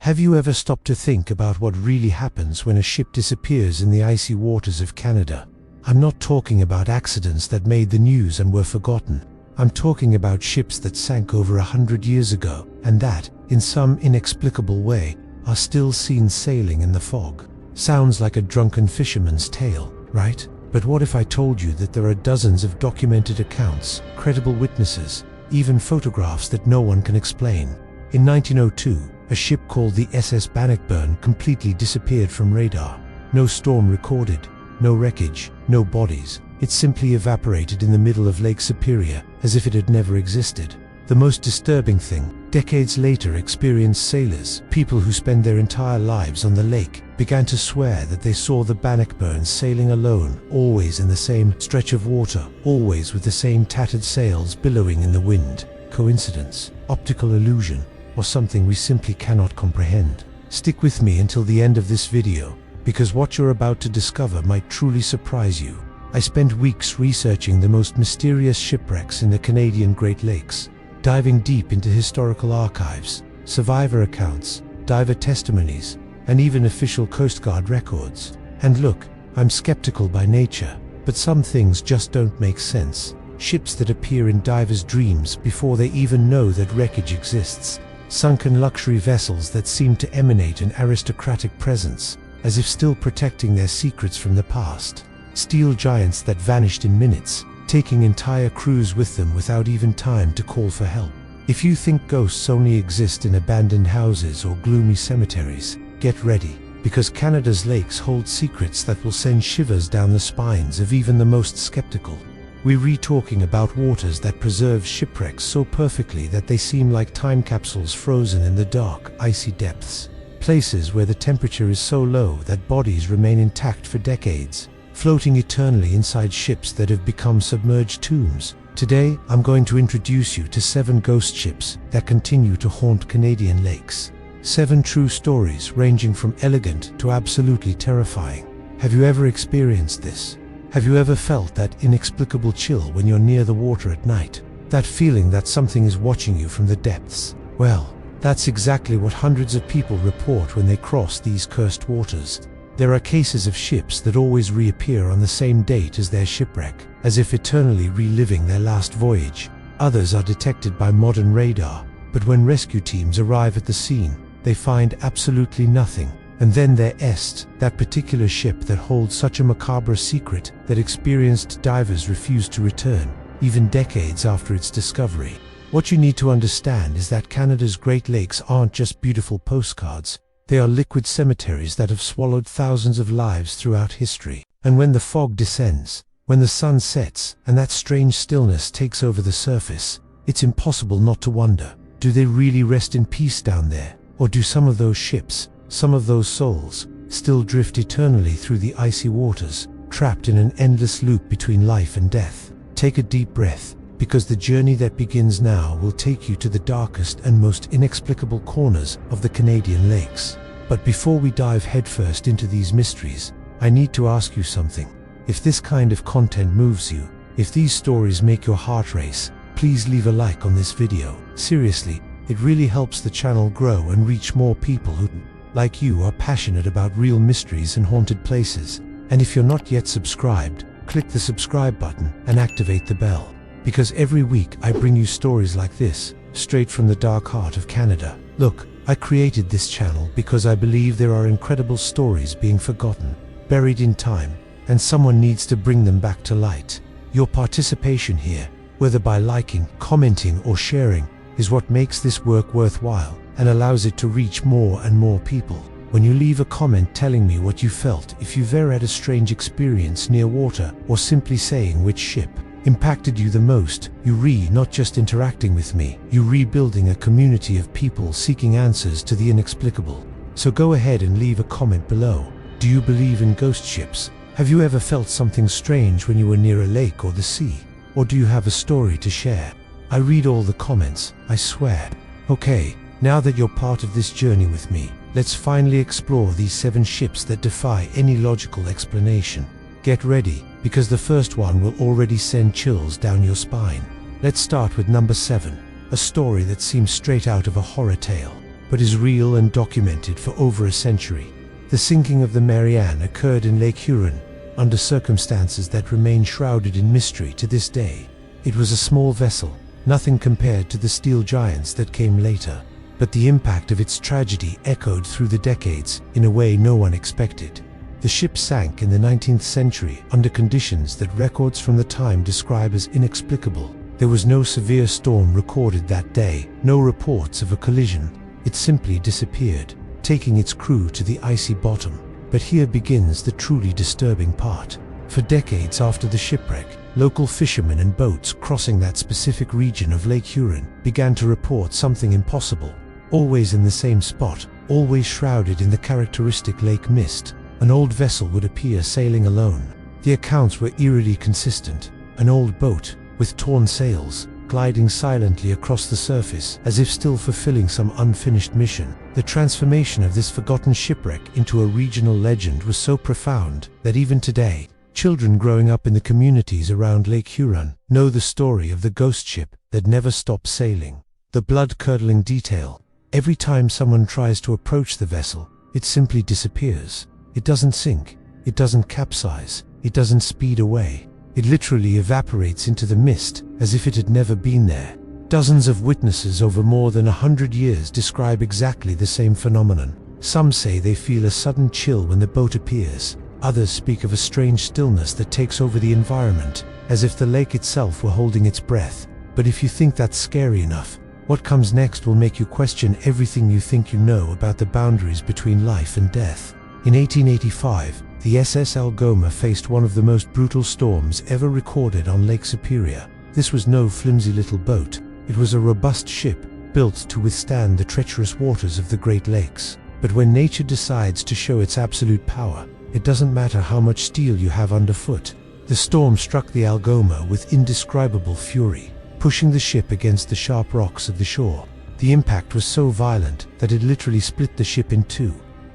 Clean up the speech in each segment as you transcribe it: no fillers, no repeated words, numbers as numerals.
Have you ever stopped to think about what really happens when a ship disappears in the icy waters of Canada? I'm not talking about accidents that made the news and were forgotten. I'm talking about ships that sank over 100 years ago and that, in some inexplicable way, are still seen sailing in the fog. Sounds like a drunken fisherman's tale, right? But what if I told you that there are dozens of documented accounts, credible witnesses, even photographs that no one can explain? In 1902, a ship called the SS Bannockburn completely disappeared from radar. No storm recorded, no wreckage, no bodies. It simply evaporated in the middle of Lake Superior as if it had never existed. The most disturbing thing, decades later, experienced sailors, people who spend their entire lives on the lake, began to swear that they saw the Bannockburn sailing alone, always in the same stretch of water, always with the same tattered sails billowing in the wind. Coincidence, optical illusion, or something we simply cannot comprehend? Stick with me until the end of this video, because what you're about to discover might truly surprise you. I spent weeks researching the most mysterious shipwrecks in the Canadian Great Lakes, diving deep into historical archives, survivor accounts, diver testimonies, and even official Coast Guard records. And look, I'm skeptical by nature, but some things just don't make sense. Ships that appear in divers' dreams before they even know that wreckage exists. Sunken luxury vessels that seem to emanate an aristocratic presence, as if still protecting their secrets from the past. Steel giants that vanished in minutes, taking entire crews with them without even time to call for help. If you think ghosts only exist in abandoned houses or gloomy cemeteries, get ready, because Canada's lakes hold secrets that will send shivers down the spines of even the most skeptical. We're talking about waters that preserve shipwrecks so perfectly that they seem like time capsules frozen in the dark, icy depths. Places where the temperature is so low that bodies remain intact for decades, floating eternally inside ships that have become submerged tombs. Today, I'm going to introduce you to 7 ghost ships that continue to haunt Canadian lakes. 7 true stories ranging from elegant to absolutely terrifying. Have you ever experienced this? Have you ever felt that inexplicable chill when you're near the water at night? That feeling that something is watching you from the depths? Well, that's exactly what hundreds of people report when they cross these cursed waters. There are cases of ships that always reappear on the same date as their shipwreck, as if eternally reliving their last voyage. Others are detected by modern radar, but when rescue teams arrive at the scene, they find absolutely nothing. And then there est, that particular ship that holds such a macabre secret that experienced divers refuse to return, even decades after its discovery. What you need to understand is that Canada's Great Lakes aren't just beautiful postcards. They are liquid cemeteries that have swallowed thousands of lives throughout history. And when the fog descends, when the sun sets, and that strange stillness takes over the surface, it's impossible not to wonder, do they really rest in peace down there? Or do some of those ships, some of those souls, still drift eternally through the icy waters, trapped in an endless loop between life and death? Take a deep breath, because the journey that begins now will take you to the darkest and most inexplicable corners of the Canadian lakes. But before we dive headfirst into these mysteries, I need to ask you something. If this kind of content moves you, if these stories make your heart race, please leave a like on this video. Seriously, it really helps the channel grow and reach more people who, like you, are passionate about real mysteries and haunted places. And if you're not yet subscribed, click the subscribe button and activate the bell. Because every week I bring you stories like this, straight from the dark heart of Canada. Look, I created this channel because I believe there are incredible stories being forgotten, buried in time, and someone needs to bring them back to light. Your participation here, whether by liking, commenting, or sharing, is what makes this work worthwhile and allows it to reach more and more people. When you leave a comment telling me what you felt, if you've ever had a strange experience near water, or simply saying which ship impacted you the most, you're not just interacting with me, you're rebuilding a community of people seeking answers to the inexplicable. So go ahead and leave a comment below. Do you believe in ghost ships? Have you ever felt something strange when you were near a lake or the sea? Or do you have a story to share? I read all the comments, I swear. Okay, now that you're part of this journey with me, let's finally explore these 7 ships that defy any logical explanation. Get ready, because the first one will already send chills down your spine. Let's start with number 7, a story that seems straight out of a horror tale. but is real and documented for over a century. The sinking of the Maranne occurred in Lake Huron, under circumstances that remain shrouded in mystery to this day. It was a small vessel, nothing compared to the steel giants that came later, but the impact of its tragedy echoed through the decades in a way no one expected. The ship sank in the 19th century under conditions that records from the time describe as inexplicable. There was no severe storm recorded that day, no reports of a collision. It simply disappeared, taking its crew to the icy bottom. But here begins the truly disturbing part. For decades after the shipwreck, local fishermen and boats crossing that specific region of Lake Huron began to report something impossible. Always in the same spot, always shrouded in the characteristic lake mist, an old vessel would appear sailing alone. The accounts were eerily consistent. An old boat, with torn sails, gliding silently across the surface as if still fulfilling some unfinished mission. The transformation of this forgotten shipwreck into a regional legend was so profound that even today, children growing up in the communities around Lake Huron know the story of the ghost ship that never stopped sailing. The blood-curdling detail: every time someone tries to approach the vessel, it simply disappears. It doesn't sink, it doesn't capsize, it doesn't speed away. It literally evaporates into the mist as if it had never been there. Dozens of witnesses over more than 100 years describe exactly the same phenomenon. Some say they feel a sudden chill when the boat appears. Others speak of a strange stillness that takes over the environment, as if the lake itself were holding its breath. But if you think that's scary enough, what comes next will make you question everything you think you know about the boundaries between life and death. In 1885, the SS Algoma faced one of the most brutal storms ever recorded on Lake Superior. This was no flimsy little boat. It was a robust ship, built to withstand the treacherous waters of the Great Lakes. But when nature decides to show its absolute power, it doesn't matter how much steel you have underfoot. The storm struck the Algoma with indescribable fury, pushing the ship against the sharp rocks of the shore. The impact was so violent that it literally split the ship in two.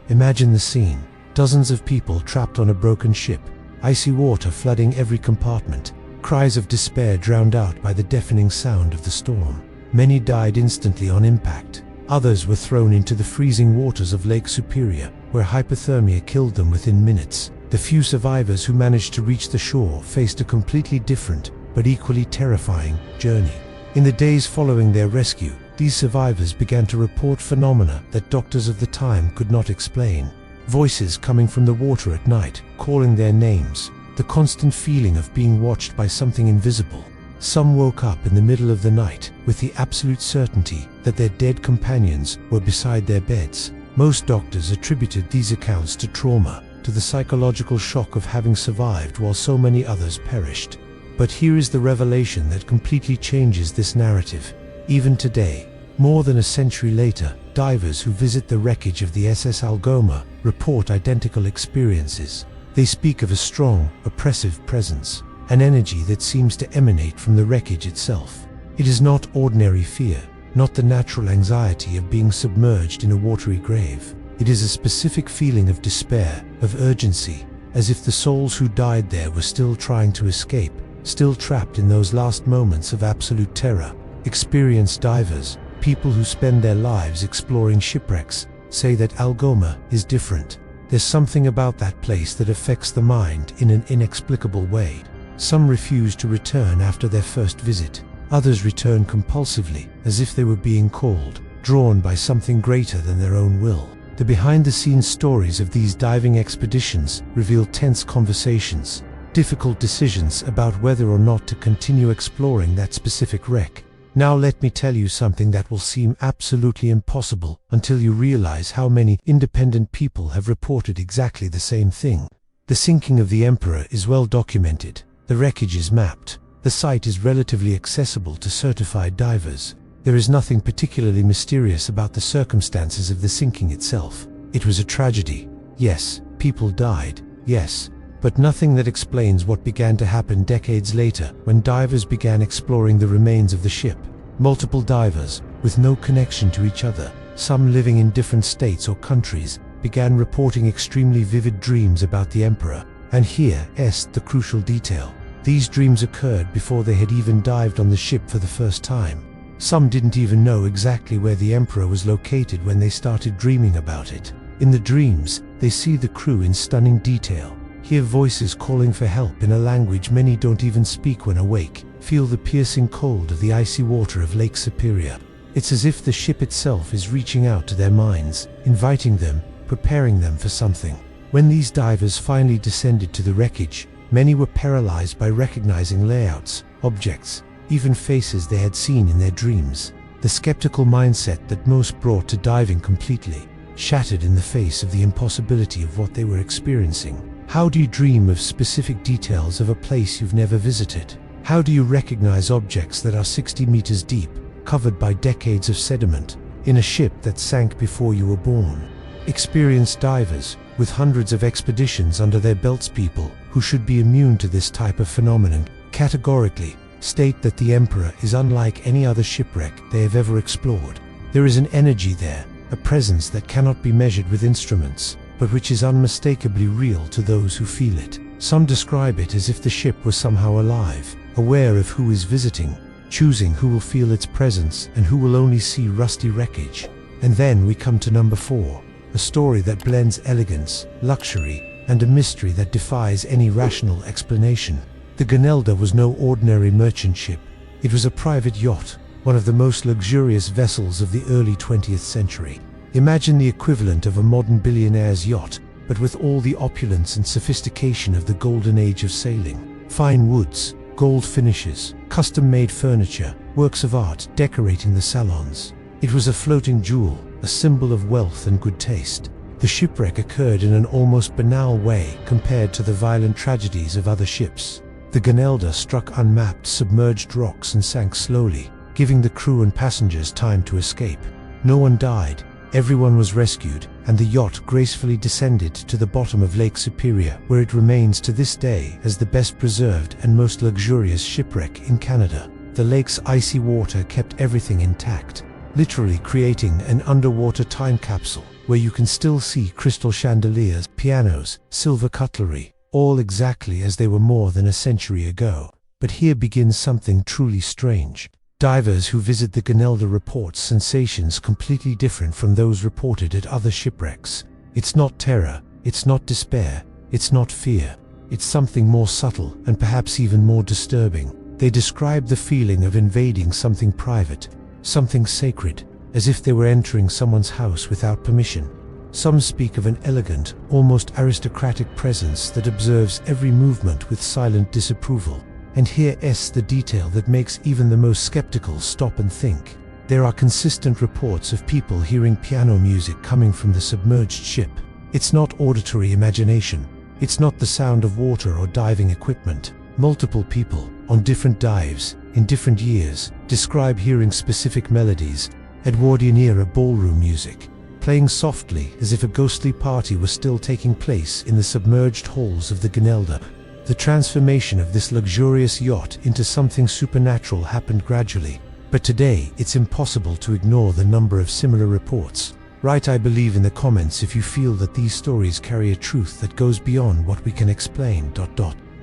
Imagine the scene. Dozens of people trapped on a broken ship, icy water flooding every compartment, cries of despair drowned out by the deafening sound of the storm. Many died instantly on impact. Others were thrown into the freezing waters of Lake Superior, where hypothermia killed them within minutes. The few survivors who managed to reach the shore faced a completely different, but equally terrifying, journey. In the days following their rescue, these survivors began to report phenomena that doctors of the time could not explain. Voices coming from the water at night, calling their names, the constant feeling of being watched by something invisible. Some woke up in the middle of the night with the absolute certainty that their dead companions were beside their beds. Most doctors attributed these accounts to trauma, to the psychological shock of having survived while so many others perished. But here is the revelation that completely changes this narrative. Even today, more than a century later, divers who visit the wreckage of the SS Algoma report identical experiences. They speak of a strong, oppressive presence, an energy that seems to emanate from the wreckage itself. It is not ordinary fear, not the natural anxiety of being submerged in a watery grave. It is a specific feeling of despair, of urgency, as if the souls who died there were still trying to escape, still trapped in those last moments of absolute terror. Experienced divers, people who spend their lives exploring shipwrecks, say that Algoma is different. There's something about that place that affects the mind in an inexplicable way. Some refuse to return after their first visit. Others return compulsively, as if they were being called, drawn by something greater than their own will. The behind-the-scenes stories of these diving expeditions reveal tense conversations, difficult decisions about whether or not to continue exploring that specific wreck. Now let me tell you something that will seem absolutely impossible until you realize how many independent people have reported exactly the same thing. The sinking of the Emperor is well documented. The wreckage is mapped. The site is relatively accessible to certified divers. There is nothing particularly mysterious about the circumstances of the sinking itself. It was a tragedy. Yes, people died. Yes. But nothing that explains what began to happen decades later when divers began exploring the remains of the ship. Multiple divers, with no connection to each other, some living in different states or countries, began reporting extremely vivid dreams about the Emperor. And here is the crucial detail. These dreams occurred before they had even dived on the ship for the first time. Some didn't even know exactly where the Emperor was located when they started dreaming about it. In the dreams, they see the crew in stunning detail, hear voices calling for help in a language many don't even speak when awake, feel the piercing cold of the icy water of Lake Superior. It's as if the ship itself is reaching out to their minds, inviting them, preparing them for something. When these divers finally descended to the wreckage, many were paralyzed by recognizing layouts, objects, even faces they had seen in their dreams. The skeptical mindset that most brought to diving completely shattered in the face of the impossibility of what they were experiencing. How do you dream of specific details of a place you've never visited? How do you recognize objects that are 60 meters deep, covered by decades of sediment, in a ship that sank before you were born? Experienced divers, with hundreds of expeditions under their belts, people who should be immune to this type of phenomenon, categorically state that the Emperor is unlike any other shipwreck they have ever explored. There is an energy there, a presence that cannot be measured with instruments, but which is unmistakably real to those who feel it. Some describe it as if the ship was somehow alive, aware of who is visiting, choosing who will feel its presence and who will only see rusty wreckage. And then we come to number 4, a story that blends elegance, luxury, and a mystery that defies any rational explanation. The Gunilda was no ordinary merchant ship. It was a private yacht, one of the most luxurious vessels of the early 20th century. Imagine the equivalent of a modern billionaire's yacht, but with all the opulence and sophistication of the golden age of sailing. Fine woods, gold finishes, custom-made furniture, works of art decorating the salons. It was a floating jewel, a symbol of wealth and good taste. The shipwreck occurred in an almost banal way compared to the violent tragedies of other ships. The Gunilda struck unmapped, submerged rocks and sank slowly, giving the crew and passengers time to escape. No one died, everyone was rescued, and the yacht gracefully descended to the bottom of Lake Superior, where it remains to this day as the best preserved and most luxurious shipwreck in Canada. The lake's icy water kept everything intact, literally creating an underwater time capsule where you can still see crystal chandeliers, pianos, silver cutlery, all exactly as they were more than a century ago. But here begins something truly strange. Divers who visit the Gunilda report sensations completely different from those reported at other shipwrecks. It's not terror, it's not despair, it's not fear. It's something more subtle and perhaps even more disturbing. They describe the feeling of invading something private, something sacred, as if they were entering someone's house without permission. Some speak of an elegant, almost aristocratic presence that observes every movement with silent disapproval. And here's the detail that makes even the most skeptical stop and think. There are consistent reports of people hearing piano music coming from the submerged ship. It's not auditory imagination. It's not the sound of water or diving equipment. Multiple people, on different dives, in different years, describe hearing specific melodies, Edwardian-era ballroom music, playing softly as if a ghostly party was still taking place in the submerged halls of the Gunilda. The transformation of this luxurious yacht into something supernatural happened gradually, but today it's impossible to ignore the number of similar reports. Write "I believe" in the comments if you feel that these stories carry a truth that goes beyond what we can explain.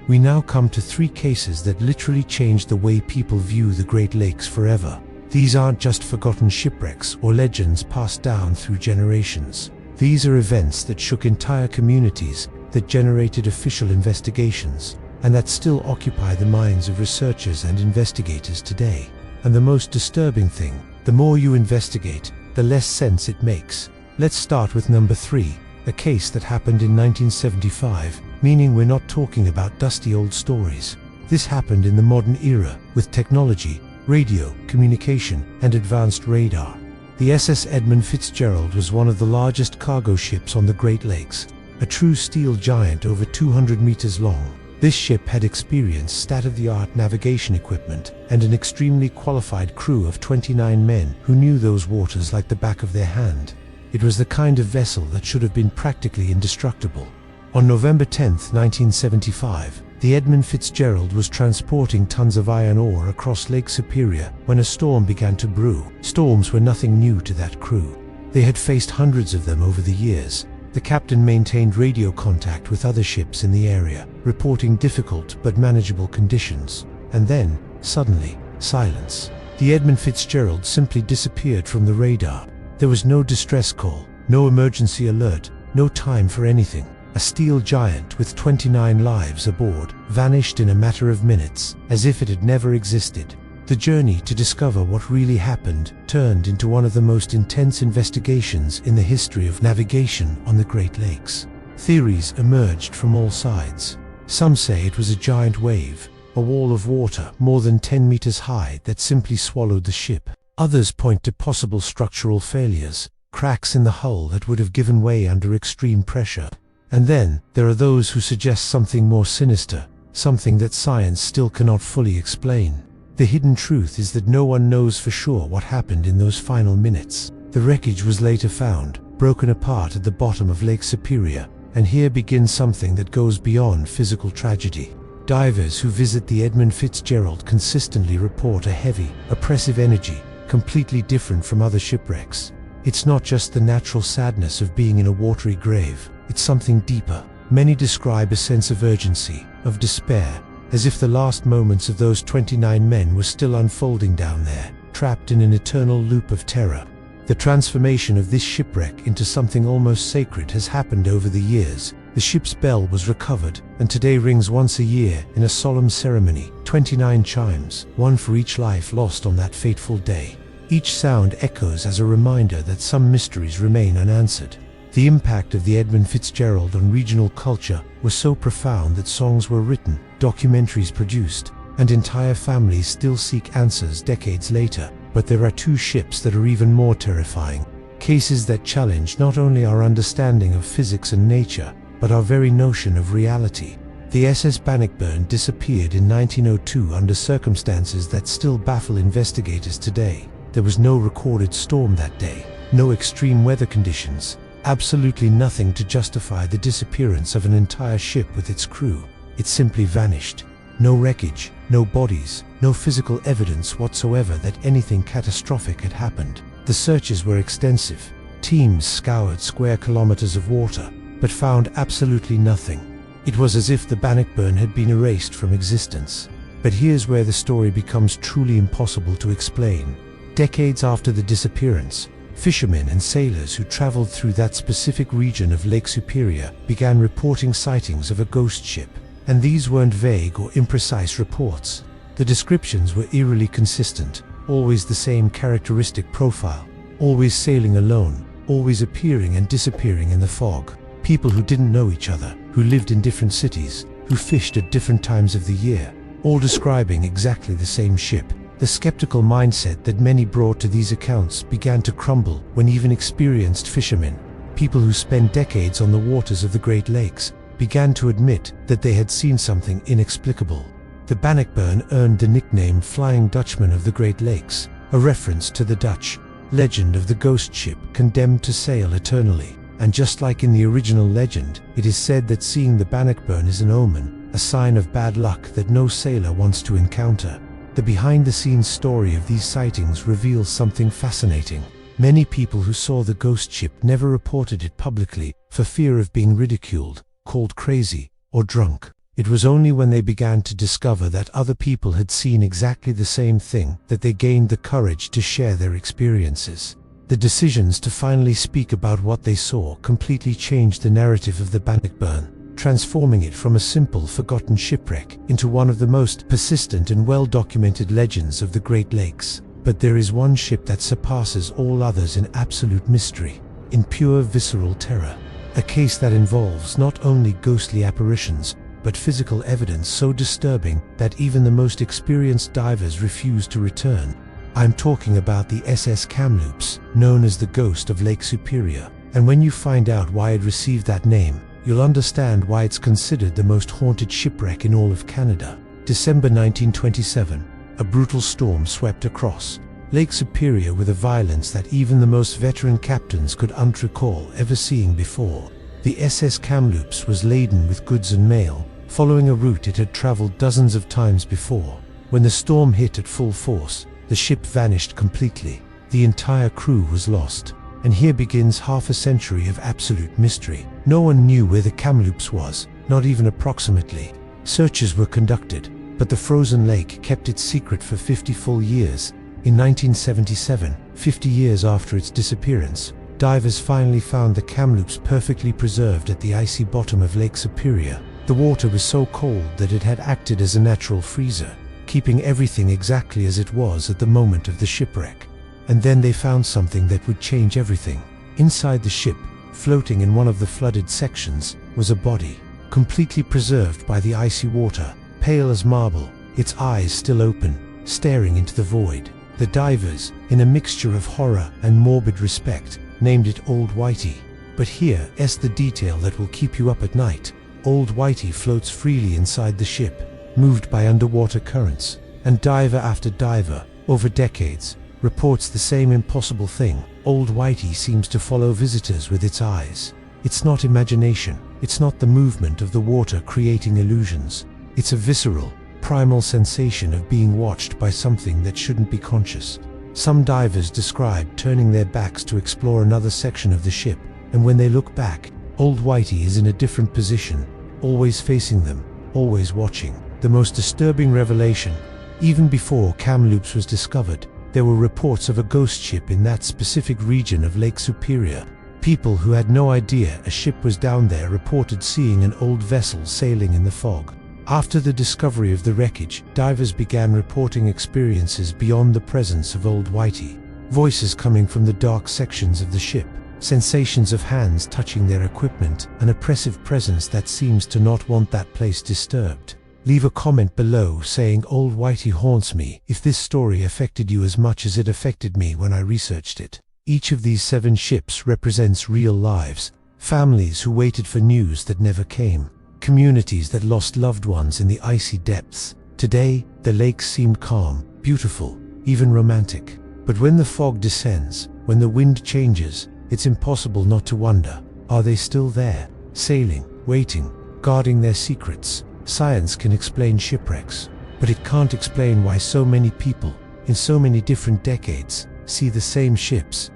We now come to 3 cases that literally changed the way people view the Great Lakes forever. These aren't just forgotten shipwrecks or legends passed down through generations. These are events that shook entire communities, that generated official investigations, and that still occupy the minds of researchers and investigators today. And the most disturbing thing, the more you investigate, the less sense it makes. Let's start with number 3, a case that happened in 1975, meaning we're not talking about dusty old stories. This happened in the modern era, with technology, radio, communication, and advanced radar. The SS Edmund Fitzgerald was one of the largest cargo ships on the Great Lakes, a true steel giant over 200 meters long. This ship had experienced state-of-the-art navigation equipment and an extremely qualified crew of 29 men who knew those waters like the back of their hand. It was the kind of vessel that should have been practically indestructible. On November 10, 1975, the Edmund Fitzgerald was transporting tons of iron ore across Lake Superior when a storm began to brew. Storms were nothing new to that crew. They had faced hundreds of them over the years. The captain maintained radio contact with other ships in the area, reporting difficult but manageable conditions. And then, suddenly, silence. The Edmund Fitzgerald simply disappeared from the radar. There was no distress call, no emergency alert, no time for anything. A steel giant with 29 lives aboard vanished in a matter of minutes, as if it had never existed. The journey to discover what really happened turned into one of the most intense investigations in the history of navigation on the Great Lakes. Theories emerged from all sides. Some say it was a giant wave, a wall of water more than 10 meters high that simply swallowed the ship. Others point to possible structural failures, cracks in the hull that would have given way under extreme pressure. And then, there are those who suggest something more sinister, something that science still cannot fully explain. The hidden truth is that no one knows for sure what happened in those final minutes. The wreckage was later found, broken apart at the bottom of Lake Superior, and here begins something that goes beyond physical tragedy. Divers who visit the Edmund Fitzgerald consistently report a heavy, oppressive energy, completely different from other shipwrecks. It's not just the natural sadness of being in a watery grave, it's something deeper. Many describe a sense of urgency, of despair, as if the last moments of those 29 men were still unfolding down there, trapped in an eternal loop of terror. The transformation of this shipwreck into something almost sacred has happened over the years. The ship's bell was recovered, and today rings once a year in a solemn ceremony, 29 chimes, one for each life lost on that fateful day. Each sound echoes as a reminder that some mysteries remain unanswered. The impact of the Edmund Fitzgerald on regional culture was so profound that songs were written, documentaries produced, and entire families still seek answers decades later. But there are two ships that are even more terrifying, cases that challenge not only our understanding of physics and nature, but our very notion of reality. The SS Bannockburn disappeared in 1902 under circumstances that still baffle investigators today. There was no recorded storm that day, no extreme weather conditions, absolutely nothing to justify the disappearance of an entire ship with its crew. It simply vanished. No wreckage, no bodies, no physical evidence whatsoever that anything catastrophic had happened. The searches were extensive. Teams scoured square kilometers of water, but found absolutely nothing. It was as if the Bannockburn had been erased from existence. But here's where the story becomes truly impossible to explain. Decades after the disappearance, fishermen and sailors who traveled through that specific region of Lake Superior began reporting sightings of a ghost ship. And these weren't vague or imprecise reports. The descriptions were eerily consistent, always the same characteristic profile, always sailing alone, always appearing and disappearing in the fog. People who didn't know each other, who lived in different cities, who fished at different times of the year, all describing exactly the same ship. The skeptical mindset that many brought to these accounts began to crumble when even experienced fishermen, people who spent decades on the waters of the Great Lakes, began to admit that they had seen something inexplicable. The Bannockburn earned the nickname Flying Dutchman of the Great Lakes, a reference to the Dutch legend of the ghost ship condemned to sail eternally. And just like in the original legend, it is said that seeing the Bannockburn is an omen, a sign of bad luck that no sailor wants to encounter. The behind-the-scenes story of these sightings reveals something fascinating. Many people who saw the ghost ship never reported it publicly for fear of being ridiculed, called crazy, or drunk. It was only when they began to discover that other people had seen exactly the same thing that they gained the courage to share their experiences. The decisions to finally speak about what they saw completely changed the narrative of the Bannockburn, transforming it from a simple, forgotten shipwreck into one of the most persistent and well-documented legends of the Great Lakes. But there is one ship that surpasses all others in absolute mystery, in pure visceral terror. A case that involves not only ghostly apparitions, but physical evidence so disturbing that even the most experienced divers refuse to return. I'm talking about the SS Kamloops, known as the Ghost of Lake Superior. And when you find out why it received that name, you'll understand why it's considered the most haunted shipwreck in all of Canada. December 1927, a brutal storm swept across Lake Superior with a violence that even the most veteran captains could not recall ever seeing before. The SS Kamloops was laden with goods and mail, following a route it had traveled dozens of times before. When the storm hit at full force, the ship vanished completely. The entire crew was lost. And here begins half a century of absolute mystery. No one knew where the Kamloops was, not even approximately. Searches were conducted, but the frozen lake kept its secret for 50 full years, In 1977, 50 years after its disappearance, divers finally found the Kamloops perfectly preserved at the icy bottom of Lake Superior. The water was so cold that it had acted as a natural freezer, keeping everything exactly as it was at the moment of the shipwreck. And then they found something that would change everything. Inside the ship, floating in one of the flooded sections, was a body, completely preserved by the icy water, pale as marble, its eyes still open, staring into the void. The divers, in a mixture of horror and morbid respect, named it Old Whitey. But here's the detail that will keep you up at night. Old Whitey floats freely inside the ship, moved by underwater currents, and diver after diver, over decades, reports the same impossible thing. Old Whitey seems to follow visitors with its eyes. It's not imagination, it's not the movement of the water creating illusions. It's a visceral, primal sensation of being watched by something that shouldn't be conscious. Some divers describe turning their backs to explore another section of the ship, and when they look back, Old Whitey is in a different position, always facing them, always watching. The most disturbing revelation: even before Kamloops was discovered, there were reports of a ghost ship in that specific region of Lake Superior. People who had no idea a ship was down there reported seeing an old vessel sailing in the fog. After the discovery of the wreckage, divers began reporting experiences beyond the presence of Old Whitey. Voices coming from the dark sections of the ship, sensations of hands touching their equipment, an oppressive presence that seems to not want that place disturbed. Leave a comment below saying Old Whitey haunts me if this story affected you as much as it affected me when I researched it. Each of these 7 ships represents real lives, families who waited for news that never came, communities that lost loved ones in the icy depths. Today, the lakes seemed calm, beautiful, even romantic. But when the fog descends, when the wind changes, it's impossible not to wonder, are they still there, sailing, waiting, guarding their secrets? Science can explain shipwrecks, but it can't explain why so many people, in so many different decades, see the same ships ...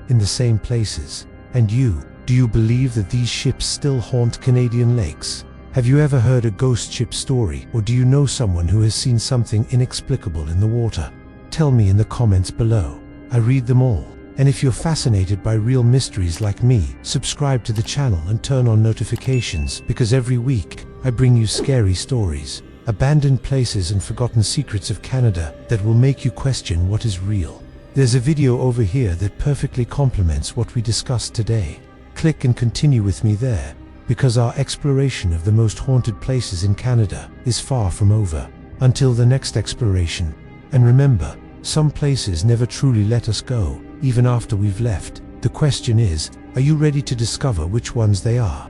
in the same places. And you, do you believe that these ships still haunt Canadian lakes? Have you ever heard a ghost ship story, or do you know someone who has seen something inexplicable in the water? Tell me in the comments below. I read them all. And if you're fascinated by real mysteries like me, subscribe to the channel and turn on notifications, because every week I bring you scary stories, abandoned places and forgotten secrets of Canada that will make you question what is real. There's a video over here that perfectly complements what we discussed today. Click and continue with me there, because our exploration of the most haunted places in Canada is far from over. Until the next exploration. And remember, some places never truly let us go, even after we've left. The question is, are you ready to discover which ones they are?